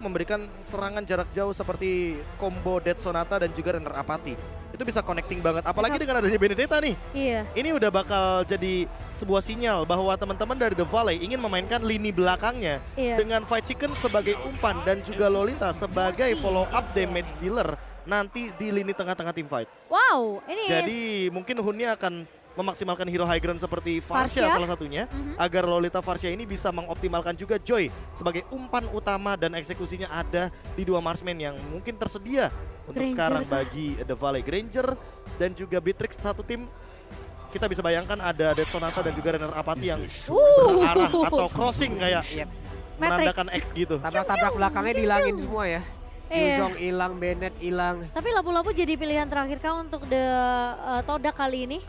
memberikan serangan jarak jauh seperti combo Dead Sonata dan juga Renner Apathy. Itu bisa connecting banget, apalagi dengan adanya Benedetta nih. Iya. Ini udah bakal jadi sebuah sinyal bahwa teman-teman dari The Valley ingin memainkan lini belakangnya Yes. dengan Fight Chicken sebagai umpan dan juga Lolita sebagai follow up damage dealer nanti di lini tengah-tengah tim fight. Wow, ini Jadi mungkin Hunnya akan memaksimalkan hero high ground seperti Varsha Varsha. salah satunya agar Lolita Varsha ini bisa mengoptimalkan juga Joy sebagai umpan utama dan eksekusinya ada di dua marksman yang mungkin tersedia untuk Granger sekarang kah? bagi The Valley. Granger dan juga Beatrix satu tim, kita bisa bayangkan ada Dead Sonata dan juga Renner Apathy yang berarah atau crossing kayak menandakan X gitu. Tabrak-tabrak belakangnya dihilangin semua ya. Iya. Yuzong hilang, Bennett hilang. Tapi lapu-lapu jadi pilihan terakhir kau untuk Todak kali ini.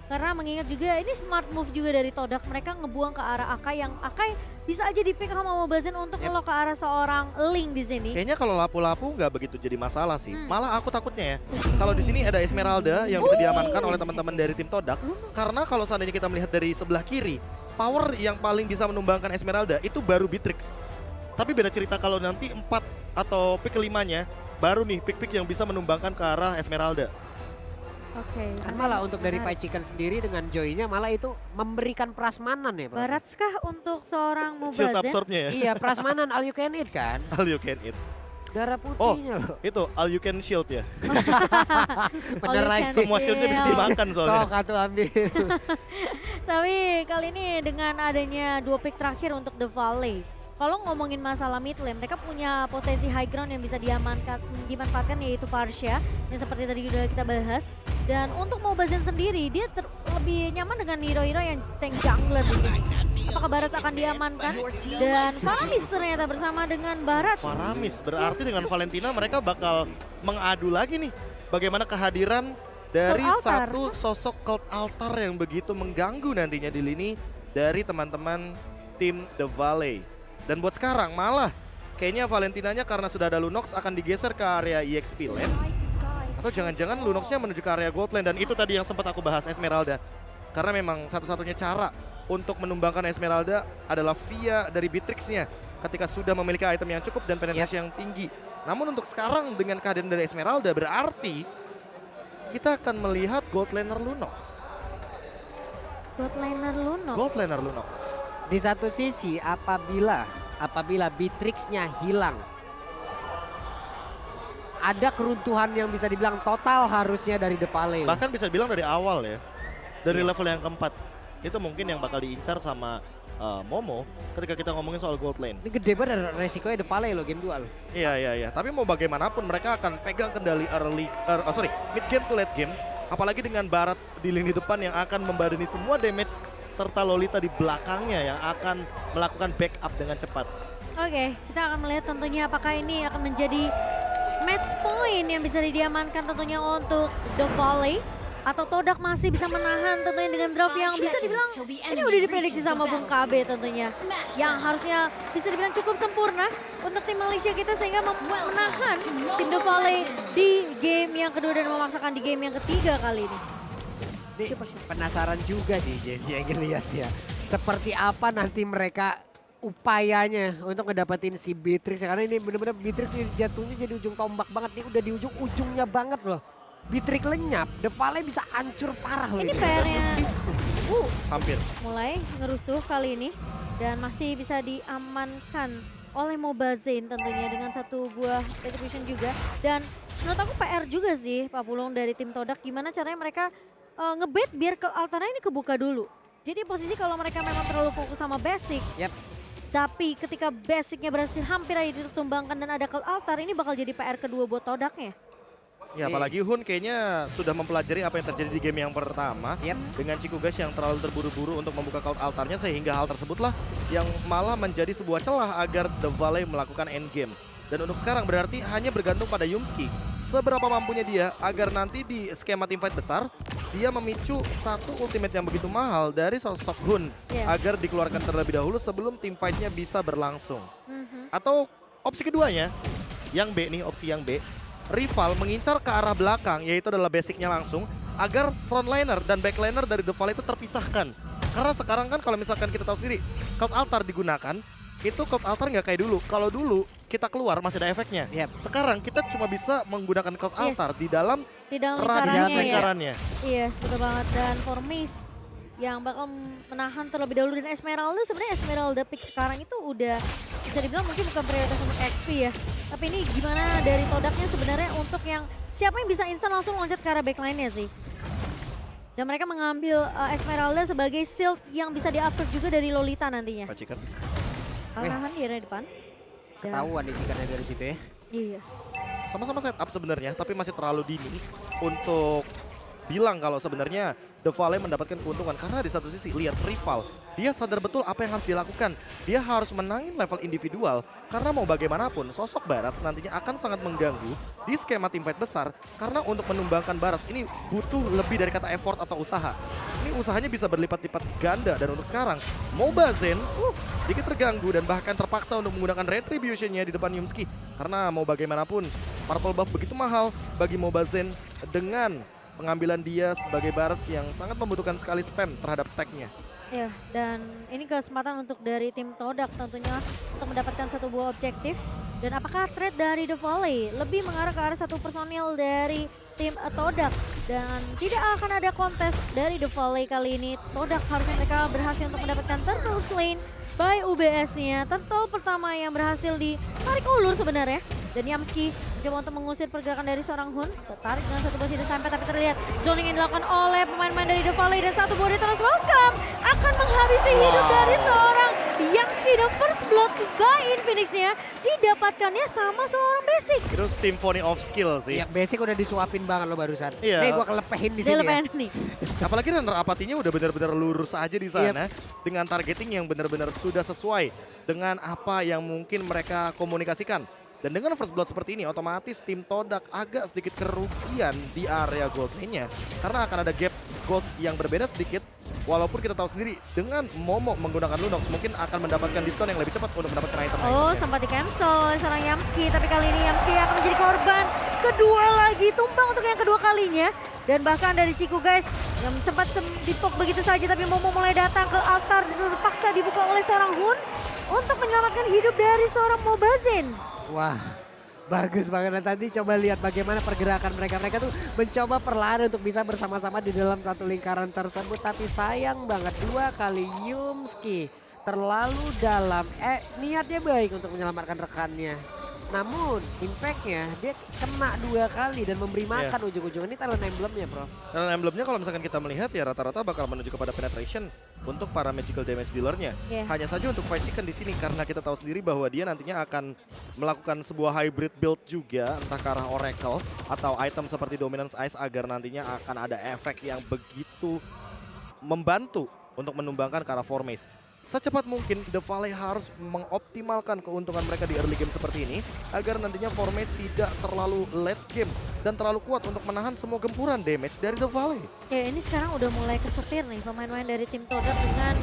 Karena mengingat juga ini smart move juga dari Todak. Mereka ngebuang ke arah Akai yang Akai bisa aja di-pick sama Mobazen untuk ngelok ke arah seorang Link di sini. Kayaknya kalau lapu-lapu nggak begitu jadi masalah sih. Malah aku takutnya ya, kalau di sini ada Esmeralda yang bisa diamankan oleh teman-teman dari tim Todak. Karena kalau seandainya kita melihat dari sebelah kiri, power yang paling bisa menumbangkan Esmeralda itu baru Beatrix. Tapi beda cerita kalau nanti 4 atau pick kelimanya, baru nih pick-pick yang bisa menumbangkan ke arah Esmeralda. Oke. Kan malah untuk dari Fight Chicken sendiri dengan Joy-nya malah itu memberikan prasmanan ya. Bro. Baratskah untuk seorang Shield Mobazen? absorbnya ya, Iya, prasmanan all you can eat kan. all you can eat. Darah putihnya loh. Itu all you can shield ya. Bener you lagi can sih. Semua shieldnya bisa shield. dimakan soalnya. Sok atuh ambil. Tapi kali ini dengan adanya 2 pick terakhir untuk The Valley. Kalau ngomongin masalah mid lane, mereka punya potensi high ground yang bisa dimanfaatkan yaitu Varsha yang seperti tadi udah kita bahas. Dan untuk Mobazen sendiri, dia lebih nyaman dengan hero-hero yang tank jungler di sini. Apakah Barat akan diamankan? Dan Faramis ternyata bersama dengan Barat. Faramis, berarti dengan Valentina mereka bakal mengadu lagi nih. Bagaimana kehadiran dari Cult Altar. satu sosok cult altar yang begitu mengganggu nantinya di lini dari teman-teman tim The Valley. Dan buat sekarang malah kayaknya Valentinanya karena sudah ada Lunox akan digeser ke area EXP lane. Atau jangan-jangan Lunoxnya menuju ke area gold lane, dan itu tadi yang sempat aku bahas Esmeralda. Karena memang satu-satunya cara untuk menumbangkan Esmeralda adalah via dari Beatrix-nya ketika sudah memiliki item yang cukup dan penetrasi yang tinggi. Namun untuk sekarang dengan kehadiran dari Esmeralda berarti kita akan melihat gold laner Lunox. Gold laner Lunox. Gold laner Lunox. Di satu sisi apabila Beatrix-nya hilang, ada keruntuhan yang bisa dibilang total harusnya dari The Valley. Bahkan bisa bilang dari awal ya. Dari level yang keempat. Itu mungkin yang bakal diincar sama Momo ketika kita ngomongin soal gold lane. Ini gede banget resikonya The Valley loh game 2 loh. Iya. Tapi mau bagaimanapun mereka akan pegang kendali mid game to late game. Apalagi dengan Barat di lini depan yang akan membadani semua damage serta Lolita di belakangnya yang akan melakukan backup dengan cepat. Oke, kita akan melihat tentunya apakah ini akan menjadi match point yang bisa diamankan tentunya untuk The Valley. Atau Todak masih bisa menahan tentunya dengan draft yang bisa dibilang ini udah diprediksi sama Bung KB tentunya. Yang harusnya bisa dibilang cukup sempurna untuk tim Malaysia kita sehingga menahan tim The Valley di game yang kedua dan memaksakan di game yang ketiga kali ini. Ini penasaran juga sih jadi yang lihat ya. Seperti apa nanti mereka upayanya untuk ngedapetin si Beatrix. Karena ini bener-bener Beatrix jatuhnya jadi ujung tombak banget. Ini udah di ujung-ujungnya banget loh. Beatrix lenyap, The Valley bisa hancur parah loh Ini PR-nya Hampir. mulai ngerusuh kali ini dan masih bisa diamankan oleh Mobazen tentunya dengan satu buah retribution juga. Dan menurut aku PR juga sih Pak Pulung dari tim Todak, gimana caranya mereka ngebet biar ke altarnya ini kebuka dulu. Jadi posisi kalau mereka memang terlalu fokus sama basic, tapi ketika basicnya berhasil hampir aja ditumbangkan dan ada ke altar, ini bakal jadi PR kedua buat Todaknya. Ya apalagi Hun kayaknya sudah mempelajari apa yang terjadi di game yang pertama. Dengan Cikugas yang terlalu terburu-buru untuk membuka cult altarnya sehingga hal tersebutlah yang malah menjadi sebuah celah agar The Valley melakukan endgame. Dan untuk sekarang berarti hanya bergantung pada Yumski. Seberapa mampunya dia agar nanti di skema teamfight besar dia memicu satu ultimate yang begitu mahal dari sosok Hun agar dikeluarkan terlebih dahulu sebelum teamfightnya bisa berlangsung. Atau opsi keduanya, yang B nih, opsi yang B. Rival mengincar ke arah belakang, yaitu adalah basicnya langsung, agar frontliner dan backliner dari The Valley itu terpisahkan. Karena sekarang kan kalau misalkan kita tahu sendiri, Cult Altar digunakan, itu Cloud Altar nggak kayak dulu. Kalau dulu kita keluar masih ada efeknya. Yep. Sekarang kita cuma bisa menggunakan Cloud Yes. Altar di dalam Di dalam radius lingkarannya ya. lingkarannya. Iya, betul banget. Dan for Miss yang bakal menahan terlebih dahulu, dan Esmeralda sebenarnya Esmeralda pick sekarang itu udah bisa dibilang mungkin bukan prioritas untuk XP ya. Tapi ini gimana dari Todaknya sebenarnya untuk yang siapa yang bisa instan langsung loncat ke arah backline-nya sih. Dan mereka mengambil Esmeralda sebagai shield yang bisa di-upgrade juga dari Lolita nantinya. Pacikan. Nahan di area depan. Dan- Ketahuan nih jika dari situ ya. Iya. Sama-sama setup sebenarnya, tapi masih terlalu dini untuk bilang kalau sebenarnya The Valley mendapatkan keuntungan. Karena di satu sisi lihat rival, dia sadar betul apa yang harus dilakukan. Dia harus menangin level individual, karena mau bagaimanapun sosok Barats nantinya akan sangat mengganggu di skema teamfight besar. Karena untuk menumbangkan Barats ini butuh lebih dari kata effort atau usaha. Ini usahanya bisa berlipat-lipat ganda, dan untuk sekarang Mobazen sedikit terganggu dan bahkan terpaksa untuk menggunakan retribution-nya di depan Yumski. Karena mau bagaimanapun purple buff begitu mahal bagi Mobazen dengan pengambilan dia sebagai Barats yang sangat membutuhkan sekali spam terhadap stack-nya. Ya, dan ini kesempatan untuk dari tim Todak tentunya untuk mendapatkan satu buah objektif. Dan apakah trade dari The Valley lebih mengarah ke arah satu personil dari tim Todak. Dan tidak akan ada kontes dari The Valley kali ini. Todak harusnya mereka berhasil untuk mendapatkan Turtle Slain by UBS-nya. Turtle pertama yang berhasil ditarik ulur sebenarnya. Dan Yamski mencoba untuk mengusir pergerakan dari seorang Hun. Tertarik dengan satu boss hidden sampai, tapi terlihat zoning yang dilakukan oleh pemain-pemain dari The Valley. Dan satu buah Returns Welcome akan menghabisi hidup dari seorang Yamski. Dan first blood by Infinix-nya didapatkannya sama seorang Basic. Itu symphony of skill sih. Ya basic udah disuapin banget lo barusan. Iya. Nih gua kelepehin di Dia sini ya. lepen nih. Apalagi runner apatinya udah benar-benar lurus aja di sana. Dengan targeting yang benar-benar sudah sesuai dengan apa yang mungkin mereka komunikasikan. Dan dengan first blood seperti ini, otomatis tim Todak agak sedikit kerugian di area gold lane-nya. Karena akan ada gap gold yang berbeda sedikit. Walaupun kita tahu sendiri, dengan Momo menggunakan Lunox mungkin akan mendapatkan diskon yang lebih cepat untuk mendapatkan item. Oh, sempat di-cancel oleh seorang Yamski. Tapi kali ini Yamski akan menjadi korban kedua lagi. Tumbang untuk yang kedua kalinya. Dan bahkan dari Ciku guys, yang sempat dipok begitu saja. Tapi Momo mulai datang ke altar dan terpaksa dibuka oleh seorang Hun untuk menyelamatkan hidup dari seorang Mobazen. Wah, bagus banget. Dan tadi coba lihat bagaimana pergerakan mereka. Mereka tuh mencoba perlahan untuk bisa bersama-sama di dalam satu lingkaran tersebut. Tapi sayang banget dua kali Yumski terlalu dalam. Niatnya baik untuk menyelamatkan rekannya. Namun impactnya dia kena dua kali dan memberi makan ujung-ujung. Ini talent emblemnya bro. Dan emblemnya kalau misalkan kita melihat ya rata-rata bakal menuju kepada penetration untuk para magical damage dealernya. Hanya saja untuk Fight Chicken di sini karena kita tahu sendiri bahwa dia nantinya akan melakukan sebuah hybrid build juga entah ke arah Oracle atau item seperti Dominance Ice agar nantinya akan ada efek yang begitu membantu untuk menumbangkan ke arah Formace. Secepat mungkin The Valley harus mengoptimalkan keuntungan mereka di early game seperti ini agar nantinya Formace tidak terlalu late game dan terlalu kuat untuk menahan semua gempuran damage dari The Valley. Ya ini sekarang udah mulai kesetir nih pemain-pemain dari tim Todak dengan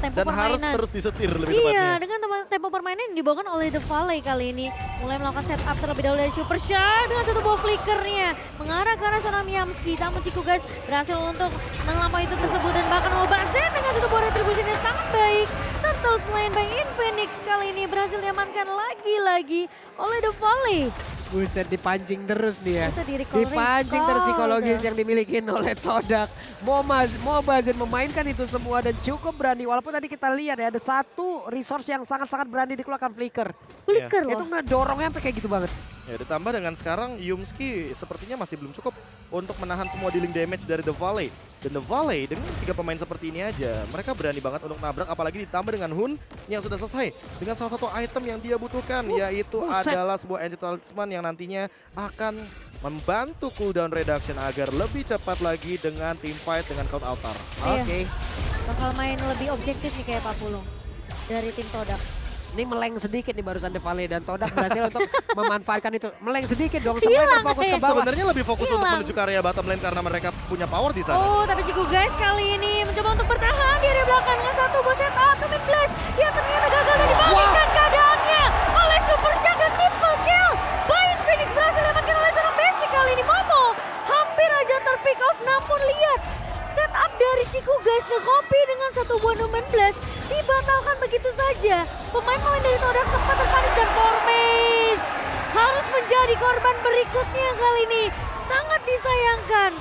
tempo Dan permainan. harus terus disetir lebih Iya, tepatnya. dengan tempo permainan yang dibawakan oleh The Valley kali ini. Mulai melakukan setup terlebih dahulu dari Super Shark dengan satu buah flickernya. Mengarah ke arah seorang Yamski. Namun Ciku guys berhasil untuk melampaui itu tersebut. Dan bahkan Mobazen dengan satu buah retribution yang sangat baik. Turtle Slain by Infinix kali ini berhasil diamankan lagi-lagi oleh The Valley. Buset dipancing terus nih ya. Itu di recall, Dipancing terus psikologis yang dimiliki oleh Todak. Mobazen memainkan itu semua dan cukup berani. Walaupun tadi kita lihat ya ada satu resource yang sangat-sangat berani dikeluarkan Flicker. Flicker Itu loh. ngedorongnya sampai kayak gitu banget. Ya ditambah dengan sekarang Yumski sepertinya masih belum cukup untuk menahan semua dealing damage dari The Valley. Dan The Valley dengan 3 pemain seperti ini aja, mereka berani banget untuk nabrak apalagi ditambah dengan Hun yang sudah selesai. Dengan salah satu item yang dia butuhkan yaitu adalah sebuah Angel Talisman yang nantinya akan membantu cooldown reduction agar lebih cepat lagi dengan team fight dengan Cloud Altar. Iya. Oke. Bakal main lebih objektif nih kayak Pak Pulung dari tim Todak. Ini meleng sedikit nih barusan The Valley dan Todak berhasil untuk memanfaatkan itu. Meleng sedikit dong, semuanya Hilang, fokus ke bawah. Sebenarnya lebih fokus untuk Hilang. menuju ke area bottom lane karena mereka punya power di sana. Oh, tapi Ciku guys kali ini mencoba untuk bertahan di area belakang dengan satu buah setup ke mid blast yang ternyata gagal dan dibalikkan keadaannya oleh Super Shark dan triple kill. Bain Phoenix berhasil diamankan oleh seorang Basic kali ini. Momo hampir aja terpick off, namun lihat setup dari Ciku guys nge-copy dengan satu buah Numen Blast dibatalkan begitu saja. Pemain menjadi korban berikutnya kali ini. Sangat disayangkan.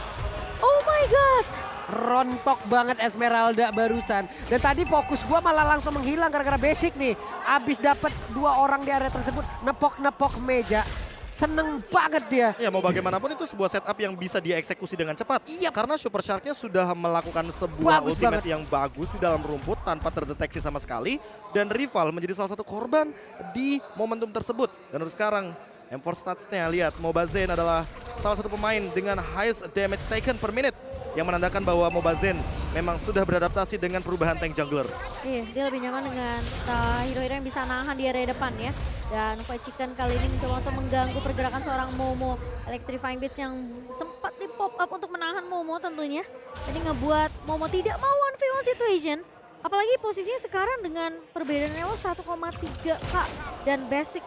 Oh my god. Rontok banget Esmeralda barusan. Dan tadi fokus gua malah langsung menghilang gara-gara basic nih. Abis dapat 2 orang di area tersebut, nepok-nepok meja. Seneng banget dia. Ya mau bagaimanapun itu sebuah setup yang bisa dieksekusi dengan cepat. Iya. Karena Super Shark-nya sudah melakukan sebuah Bagus ultimate banget. yang bagus di dalam rumput tanpa terdeteksi sama sekali. Dan rival menjadi salah satu korban di momentum tersebut. Dan untuk sekarang M4 Stats-nya lihat Mobazen adalah salah satu pemain dengan highest damage taken per minute. Yang menandakan bahwa Mobazen memang sudah beradaptasi dengan perubahan tank jungler. Iya, dia lebih nyaman dengan hero-hero yang bisa nahan di area depan ya. Dan Fight Chicken kali ini mencoba untuk mengganggu pergerakan seorang Momo. Electrifying Beats yang sempat di pop up untuk menahan Momo tentunya. Jadi ngebuat Momo tidak mau 1v1 situation. Apalagi posisinya sekarang dengan perbedaan level 1,3k. Dan basic,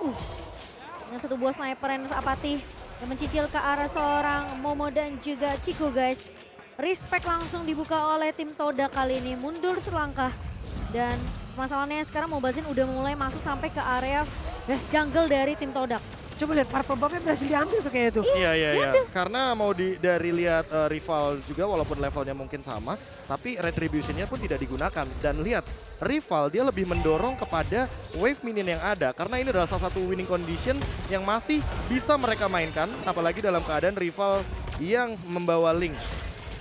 dengan satu buah sniper yang apatih yang mencicil ke arah seorang Momo dan juga Chico guys. Respect langsung dibuka oleh tim Todak kali ini, mundur selangkah. Dan masalahnya sekarang Mobazen udah mulai masuk sampai ke area jungle dari tim Todak. Coba lihat purple buff-nya berhasil diambil tuh kayak itu. Iya. Karena mau dari lihat rival juga walaupun levelnya mungkin sama, tapi retribution-nya pun tidak digunakan. Dan lihat rival dia lebih mendorong kepada wave minion yang ada karena ini adalah salah satu winning condition yang masih bisa mereka mainkan, apalagi dalam keadaan rival yang membawa Link.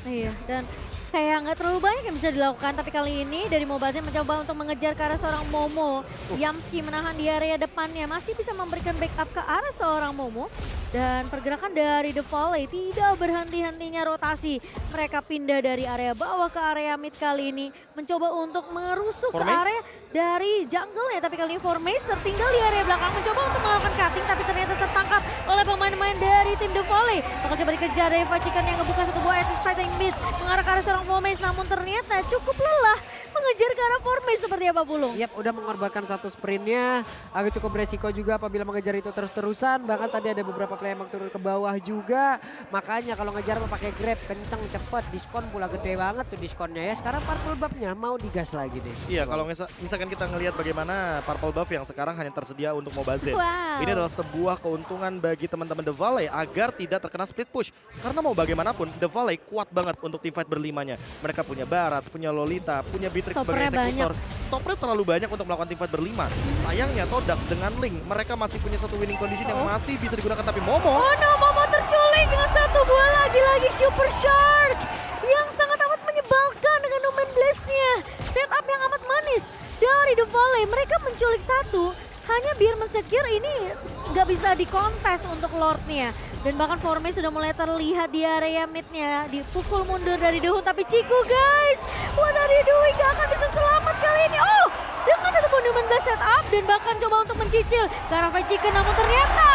Iya, dan kayak nggak terlalu banyak yang bisa dilakukan, tapi kali ini dari Mobazen mencoba untuk mengejar ke arah seorang Momo. Yamski menahan di area depannya, masih bisa memberikan backup ke arah seorang Momo. Dan pergerakan dari The Volley tidak berhenti-hentinya rotasi. Mereka pindah dari area bawah ke area mid kali ini, mencoba untuk merusuk ke area dari jungle ya, tapi kali ini Formace tertinggal di area belakang, mencoba untuk melakukan cutting, tapi ternyata tertangkap oleh pemain-pemain dari tim The Volley. Bakal coba dikejar dari Fight Chicken yang ngebuka satu buah fighting miss mengarah ke arah seorang Formace, namun ternyata cukup lelah mengejar ke arah Formace seperti apa Pulung? Yap, udah mengorbankan satu sprintnya, agak cukup beresiko juga apabila mengejar itu terus-terusan. Bahkan tadi ada beberapa player yang turun ke bawah juga. Makanya kalau ngejar mau pakai grab, kenceng, cepet, diskon pula gede banget tuh diskonnya ya. Sekarang purple buff-nya mau digas lagi nih. Iya, kalau misalkan kita ngelihat bagaimana purple buff yang sekarang hanya tersedia untuk Mobazen. Wow. Ini adalah sebuah keuntungan bagi teman-teman The Volley agar tidak terkena split push. Karena mau bagaimanapun The Volley kuat banget untuk teamfight berlimanya. Mereka punya Barats, punya Lolita, punya Beatrix sebagai eksekutor. Stoppernya terlalu banyak untuk melakukan teamfight berlima. Sayangnya Todak dengan Link, mereka masih punya satu winning condition yang masih bisa digunakan. Tapi Momo, Oh no, Momo terculik dengan satu buah lagi-lagi Super Shark yang sangat amat menyebalkan dengan Omen Blast-nya. Setup yang amat manis dari The Volley. Mereka menculik satu hanya biar mensecure ini nggak bisa dikontes untuk Lord-nya. Dan bahkan Formace sudah mulai terlihat di area mid-nya, dipukul mundur dari Dehun. Tapi Chico guys, what are you doing? Gak akan bisa selamat kali ini. Oh, dengan satu Monument Blast setup dan bahkan coba untuk mencicil ke arah Fight Chicken. Namun ternyata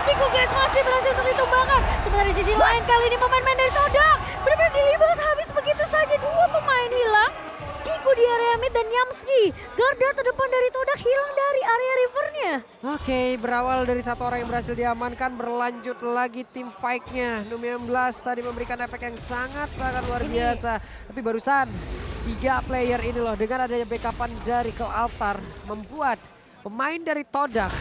Chico guys masih berhasil untuk ditumbangkan. Sementara di sisi lain kali ini pemain-pemain dari Todak benar-benar dilibas habis begitu saja. 2 pemain hilang. Chico di area mid dan Yamski, garda terdepan dari Todak hilang dari area rivernya. Oke, berawal dari satu orang yang berhasil diamankan, berlanjut lagi tim fight-nya. Numi 16 tadi memberikan efek yang sangat-sangat luar biasa. Tapi barusan 3 player ini loh, dengan adanya backupan dari Cloud Altar, membuat pemain dari Todak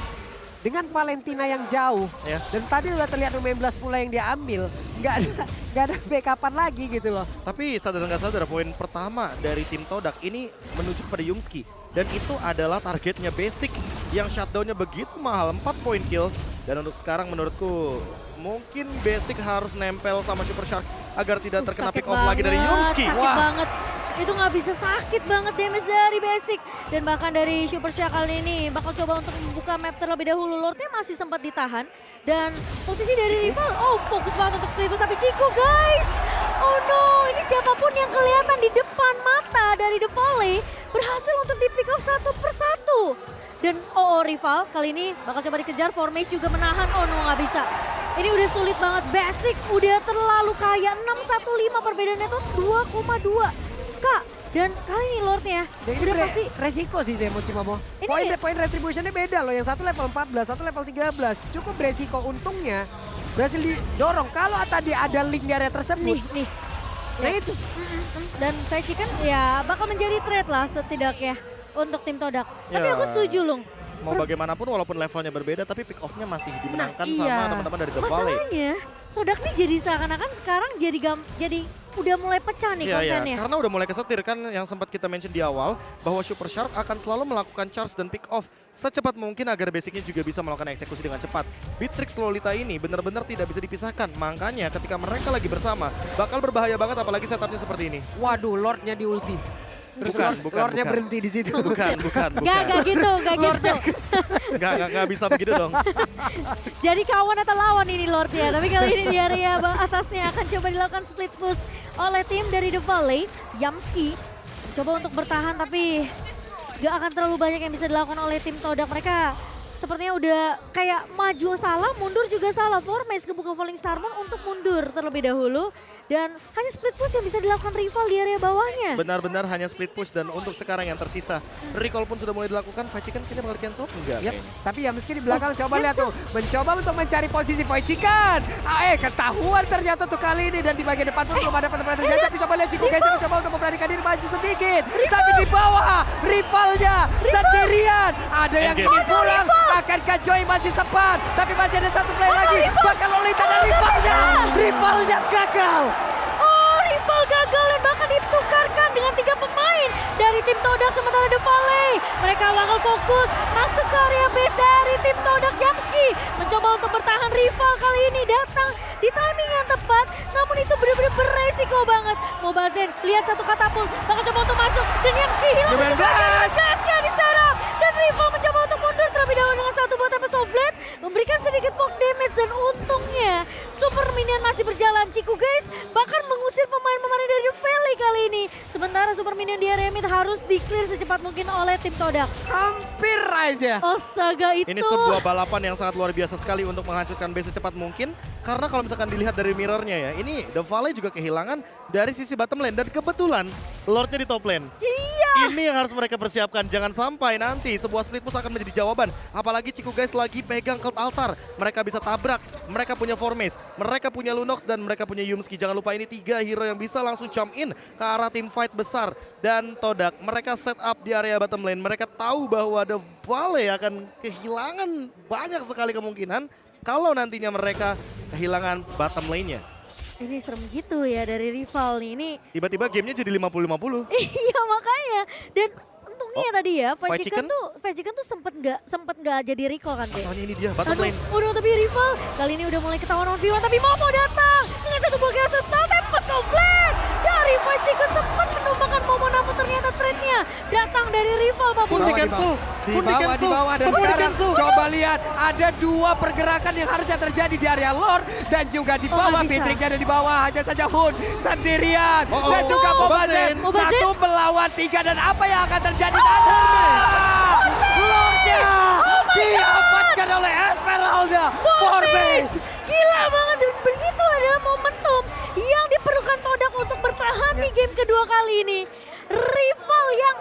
dengan Valentina yang jauh. Ya. Dan tadi udah terlihat Numi 16 pula yang diambil. Nggak ada backupan lagi gitu loh. tapi sadar nggak sadar poin pertama dari tim Todak ini menuju kepada Yumski. Dan itu adalah targetnya Basic yang shutdownnya begitu mahal, 4 poin kill. Dan untuk sekarang menurutku mungkin Basic harus nempel sama Super Shark agar tidak terkena Sakit pick off lagi dari banget, Yumski. Sakit banget. Itu nggak bisa, sakit banget damage dari Basic. Dan bahkan dari Super Shark kali ini bakal coba untuk membuka map terlebih dahulu. Lordnya masih sempat ditahan. Dan posisi dari rival, fokus banget untuk split push. Tapi Chico guys, oh no, ini siapapun yang kelihatan di depan mata dari The Volley berhasil untuk di pick off satu persatu. Dan rival kali ini bakal coba dikejar. Formace juga menahan, oh no nggak bisa. Ini udah sulit banget, Basic udah terlalu kaya. 6-1-5 perbedaannya tuh 2,2. Kak, dan kali ini Lordnya udah pasti resiko sih Demo Cimomo. Ini Poin retributionnya beda loh, yang satu level 14, satu level 13. Cukup beresiko, untungnya berhasil didorong. Kalau tadi ada link di area tersebut. nih. Nah itu. Dan Fight Chicken ya bakal menjadi threat lah setidaknya untuk tim Todak. Tapi Ya. aku setuju Lung. mau bagaimanapun walaupun levelnya berbeda tapi pick off-nya masih dimenangkan iya. sama teman-teman dari The Valley. Masalahnya, Todak nih jadi seakan-akan sekarang jadi udah mulai pecah nih konsennya. Karena udah mulai kesetir kan yang sempat kita mention di awal bahwa Super Shark akan selalu melakukan charge dan pick off secepat mungkin agar basicnya juga bisa melakukan eksekusi dengan cepat. Beatrix Lolita ini benar-benar tidak bisa dipisahkan, makanya ketika mereka lagi bersama bakal berbahaya banget apalagi setupnya seperti ini. Waduh, Lordnya di ulti. Terus Lordnya berhenti di situ. Bukan. Gak gitu. Gak bisa begitu dong. Jadi kawan atau lawan ini Lord ya. Tapi kali ini di area atasnya akan coba dilakukan split push oleh tim dari The Valley. Yamski coba untuk bertahan tapi gak akan terlalu banyak yang bisa dilakukan oleh tim Todak. Mereka sepertinya udah kayak maju salah, mundur juga salah. Formace kebuka Falling Starmon untuk mundur terlebih dahulu. Dan hanya split push yang bisa dilakukan rival di area bawahnya. Benar-benar hanya split push dan untuk sekarang yang tersisa. Recall pun sudah mulai dilakukan, Fajikan kini bakal cancel? Enggak kayaknya. Tapi ya meski di belakang coba lihat tuh. Mencoba untuk mencari posisi Fajikan. Ketahuan ternyata tuh kali ini dan di bagian depan pun belum ada apa-apa terjadi. Tapi coba lihat Chico guys mencoba untuk memberanikan diri maju sedikit. Tapi di bawah rivalnya sendirian. Ada yang ingin pulang. Akankah Joy masih sempat? Tapi masih ada satu play lagi. Bakal Lolita dan rivalnya. Rivalnya gagal. Rival gagal dan bahkan ditukarkan dengan 3 pemain dari tim Todak sementara The Valley. Mereka bakal fokus masuk ke area base dari tim Todak. Yamski mencoba untuk bertahan, rival kali ini datang di timing yang tepat. Namun itu benar-benar beresiko banget. Mobazen lihat satu katapult, bakal coba untuk masuk dan Yamski hilang begitu saja. Gasnya diserap dan rival mencoba untuk mundur terlebih dahulu dengan satu buah Tempest of Blade, memberikan sedikit poke damage dan untungnya Super Minion masih berjalan. Ciku guys bahkan mengusir pemain-pemain dari The Valley kali ini. Sementara Super Minion di area mid harus di-clear secepat mungkin oleh tim Todak. Hampir aja. Astaga itu. Ini sebuah balapan yang sangat luar biasa sekali untuk menghancurkan base secepat mungkin. Karena kalau misalkan dilihat dari mirrornya ya, ini The Valley juga kehilangan dari sisi bottom lane. Dan kebetulan Lordnya di top lane. Iya. Ini yang harus mereka persiapkan. Jangan sampai nanti sebuah split push akan menjadi jawaban. Apalagi Ciku guys lagi pegang Cult Altar. Mereka bisa tabrak. Mereka punya Formace. Mereka punya Lunox dan mereka punya Yumski. Jangan lupa ini 3 hero yang bisa langsung jump in ke arah tim fight besar. Dan Todak mereka set up di area bottom lane. Mereka tahu bahwa The Valley akan kehilangan banyak sekali kemungkinan kalau nantinya mereka kehilangan bottom lane-nya. Ini serem gitu ya dari rival nih. Ini Tiba-tiba gamenya jadi 50-50. iya makanya. Dan untungnya tadi ya, Fried Chicken Fajikan tuh sempet nggak jadi recall kan deh. Masalahnya ini dia bottom lane. Udah tapi rival kali ini udah mulai ketahuan 1v1 tapi Momo datang dengan satu buah gas asal Tempest komplit dari Fajikan sempat menumbangkan Momo namun ternyata trade-nya datang dari rival Pak Pun Bulu. di cancel. Di bawah dan Semua di sekarang cancel. coba lihat ada 2 pergerakan yang harusnya terjadi di area Lord dan juga di bawah. nggak bisa. Beatrix ada di bawah, hanya saja Hun sendirian Oh, dan juga Mobazen. Mobazen. 1 melawan 3 dan apa yang akan terjadi? Lordnya diamankan oleh Esmeralda. Formace. Gila banget dan begitu adalah momentum yang diperlukan Todak untuk bertahan di game kedua kali ini. Rival yang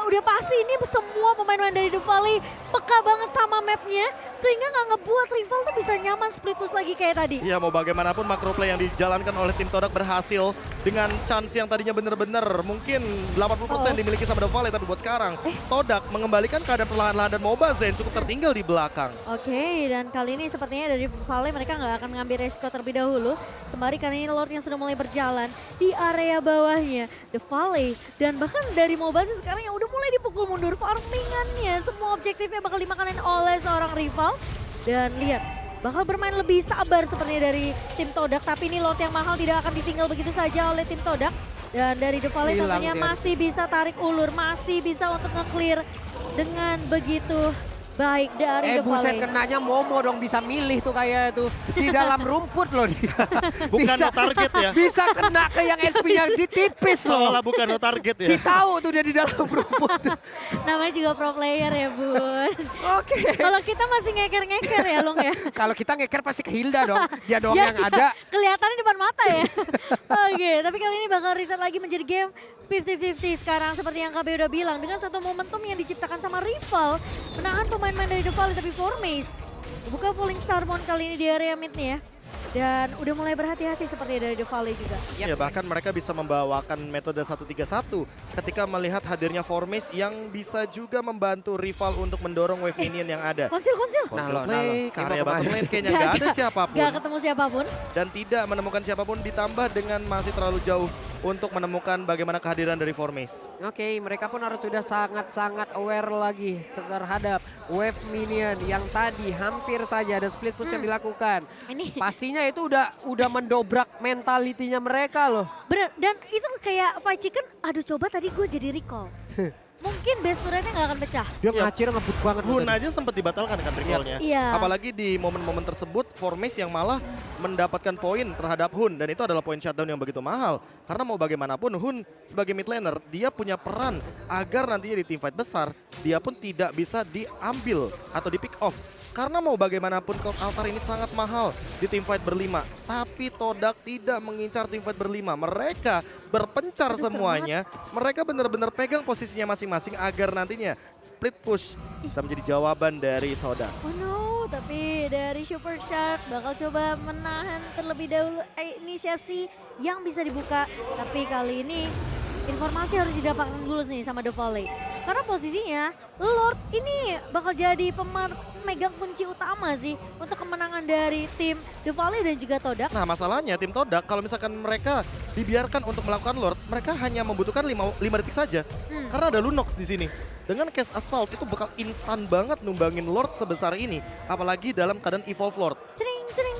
udah pasti ini semua pemain-pemain dari The Valley peka banget sama mapnya sehingga nggak ngebuat rival tuh bisa nyaman split push lagi kayak tadi. Ya mau bagaimanapun macro play yang dijalankan oleh tim Todak berhasil dengan chance yang tadinya bener-bener mungkin 80% dimiliki sama The Valley, tapi buat sekarang Todak mengembalikan keadaan perlahan-lahan dan Mobazen cukup tertinggal di belakang. Oke, dan kali ini sepertinya dari Valley mereka nggak akan mengambil resiko terlebih dahulu. Sembari kali ini Lord yang sudah mulai berjalan di area bawahnya The Valley dan bahkan dari Mobazen sekarang yang udah mulai dipukul mundur farmingannya. Semua objektifnya bakal dimakanin oleh seorang rival. Dan lihat, bakal bermain lebih sabar sepertinya dari tim Todak. Tapi ini Lord yang mahal tidak akan ditinggal begitu saja oleh tim Todak. Dan dari The Valley Hilang tentunya sih masih bisa tarik ulur, masih bisa untuk nge-clear dengan begitu baik dari The Buset, Valley. kenanya Momo dong, bisa milih tuh kayak itu. Di dalam rumput loh dia. Bukan Bisa- no target ya. Bisa kena ke yang SP-nya ditipis loh. Seolah bukan no target ya. Si tahu tuh dia di dalam rumput. Namanya juga pro player ya Bun. Oke. Kalau kita masih ngeker-ngeker ya Long ya. Kalau kita ngeker pasti ke Hilda dong. Dia doang Ya, yang ada. Kelihatannya depan mata ya. Oke, tapi kali ini bakal reset lagi menjadi game 50-50 sekarang seperti yang KB udah bilang. Dengan satu momentum yang diciptakan sama rival. Menahan pemain-pemain dari The Valley tapi Formace. Buka Falling Starmon kali ini di area mid nih ya. Dan udah mulai berhati-hati seperti dari The Valley juga. Ya, bahkan mereka bisa membawakan metode 1-3-1 ketika melihat hadirnya Formis yang bisa juga membantu rival untuk mendorong wave minion yang ada. Konsil. Konsil Nah, play, lo. karya Ini bottom lane kayaknya Gak- nggak ada siapapun. Gak ketemu siapapun. Dan tidak menemukan siapapun ditambah dengan masih terlalu jauh untuk menemukan bagaimana kehadiran dari Formis. Oke, mereka pun harus sudah sangat-sangat aware lagi terhadap wave minion yang tadi hampir saja ada split push yang dilakukan. Ini Pastinya itu udah mendobrak mentalitinya mereka loh. bener, dan itu kayak Fight Chicken, aduh coba tadi gue jadi recall. Mungkin base turretnya gak akan pecah. Dia Ya. ngacir ngebut banget. Hun tadi. aja sempat dibatalkan kan recall-nya. Iya. Apalagi di momen-momen tersebut Formis yang malah mendapatkan poin terhadap Hun. Dan itu adalah poin shutdown yang begitu mahal. Karena mau bagaimanapun Hun sebagai mid laner dia punya peran agar nantinya di team fight besar dia pun tidak bisa diambil atau di pick off. Karena mau bagaimanapun Cloud Altar ini sangat mahal di tim fight berlima. Tapi Todak tidak mengincar tim fight berlima. Mereka berpencar Aduh, semuanya. Mereka benar-benar pegang posisinya masing-masing agar nantinya split push bisa menjadi jawaban dari Todak. Oh no, tapi dari Super Shark bakal coba menahan terlebih dahulu inisiasi yang bisa dibuka. Tapi kali ini informasi harus didapatkan dulu nih sama The Valley. Karena posisinya Lord ini bakal jadi pemegang kunci utama sih untuk kemenangan dari tim The Valley dan juga Todak. Nah masalahnya tim Todak kalau misalkan mereka dibiarkan untuk melakukan Lord, mereka hanya membutuhkan 5 detik saja. Karena ada Lunox di sini. Dengan Cast Assault itu bakal instan banget numbangin Lord sebesar ini. Apalagi dalam keadaan Evolve Lord. Cering.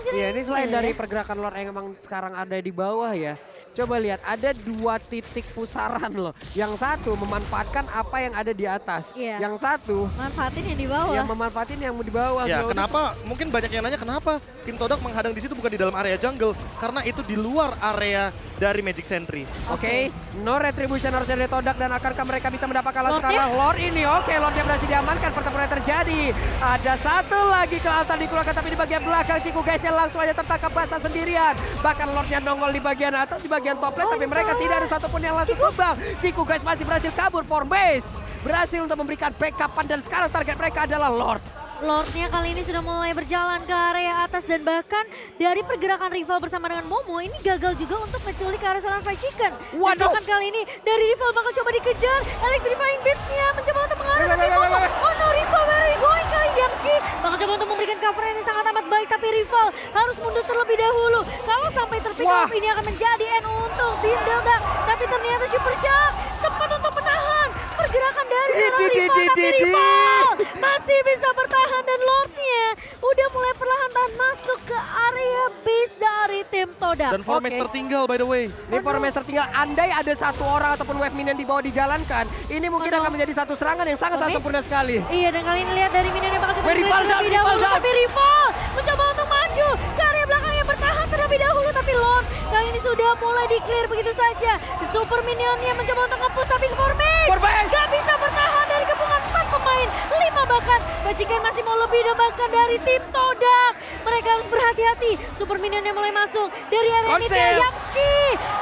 Iya, ini selain Iya. dari pergerakan Lord yang emang sekarang ada di bawah ya. Coba lihat, ada 2 titik pusaran loh. Yang satu memanfaatkan apa yang ada di atas. Iya. Yang satu Manfaatin yang di bawah. yang memanfaatin yang di bawah. Ya Udah- kenapa, mungkin banyak yang nanya kenapa tim Todak menghadang di situ bukan di dalam area jungle. Karena itu di luar area dari Magic Sentry. Oke, no retribution harus dari Todak dan akankah mereka bisa mendapatkan langsung Lordnya? kalah Lord ini? Oke, Lordnya berhasil diamankan, pertempuran terjadi. Ada satu lagi ke altar dikeluarkan tapi di bagian belakang Ciku guysnya langsung aja tertangkap basah sendirian. Bahkan Lordnya nongol di bagian atas, di bagian top lane, Oh, tapi mereka salah. tidak ada satupun yang langsung tumbang. Ciku guys masih berhasil kabur form base. Berhasil untuk memberikan backupan dan sekarang target mereka adalah Lord. Lordnya kali ini sudah mulai berjalan ke area atas dan bahkan dari pergerakan rival bersama dengan Momo ini gagal juga untuk menculik ke arah seorang Fried Chicken. Dan Waduh. bahkan kali ini dari rival bakal coba dikejar. Alex Divine Beats-nya mencoba untuk mengarah tapi Momo. Oh no, rival where are you going kali Diamski. Bakal coba untuk memberikan cover yang sangat amat baik tapi rival harus mundur terlebih dahulu. Kalau sampai terpick Wah. off ini akan menjadi end untuk tim Delta. Tapi ternyata Super Shark sempat untuk menahan pergerakan dari seorang rival tapi rival masih bisa bertahan dan Lordnya udah mulai perlahan-lahan masuk ke area base dari tim Todak. Dan Formis Oke. tertinggal by the way. Ini Formes tertinggal, andai ada satu orang ataupun wave minion di bawah dijalankan, ini mungkin Oh, no. akan menjadi satu serangan yang sangat Formes? sempurna sekali. Iya, dan kali ini lihat dari minion yang bakal coba Rival diberikan down, terlebih rival dahulu, down. tapi rival mencoba untuk maju ke area belakang yang bertahan terlebih dahulu, tapi Lord kali ini sudah mulai di clear begitu saja. Super minionnya mencoba untuk nge-push tapi Formes Formes! gak bisa bertahan dari kepungan 4 pemain, 5 bahkan. Bajikan masih mau lebih dan bahkan dari tim Todak. Mereka harus berhati-hati. Super minionnya mulai masuk dari area Konsil. midnya. Yamski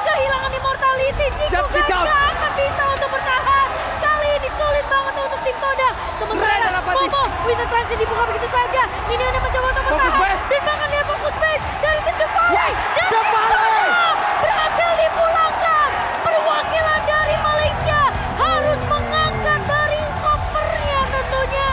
kehilangan immortality. Ciku Yamski guys down. gak akan bisa untuk bertahan. Kali ini sulit banget untuk tim Todak. Sementara Red Alapati. Momo Winter Transit dibuka begitu saja. Minionnya mencoba untuk Fokus bertahan. base. Dan bahkan lihat fokus base dari tim The Valley. Wah, Dan The tim Valley. Todak berhasil dipulangkan. Perwakilan dari Malaysia harus mengangkat dari kopernya tentunya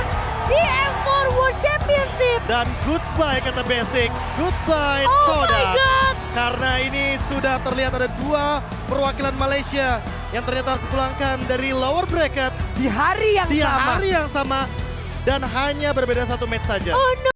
di M4 World Championship. Dan goodbye kata Basic, goodbye Oh my Todak. God. Karena ini sudah terlihat ada 2 perwakilan Malaysia yang ternyata harus dipulangkan dari lower bracket Di hari yang di sama. hari yang sama dan hanya berbeda 1 match saja. Oh no.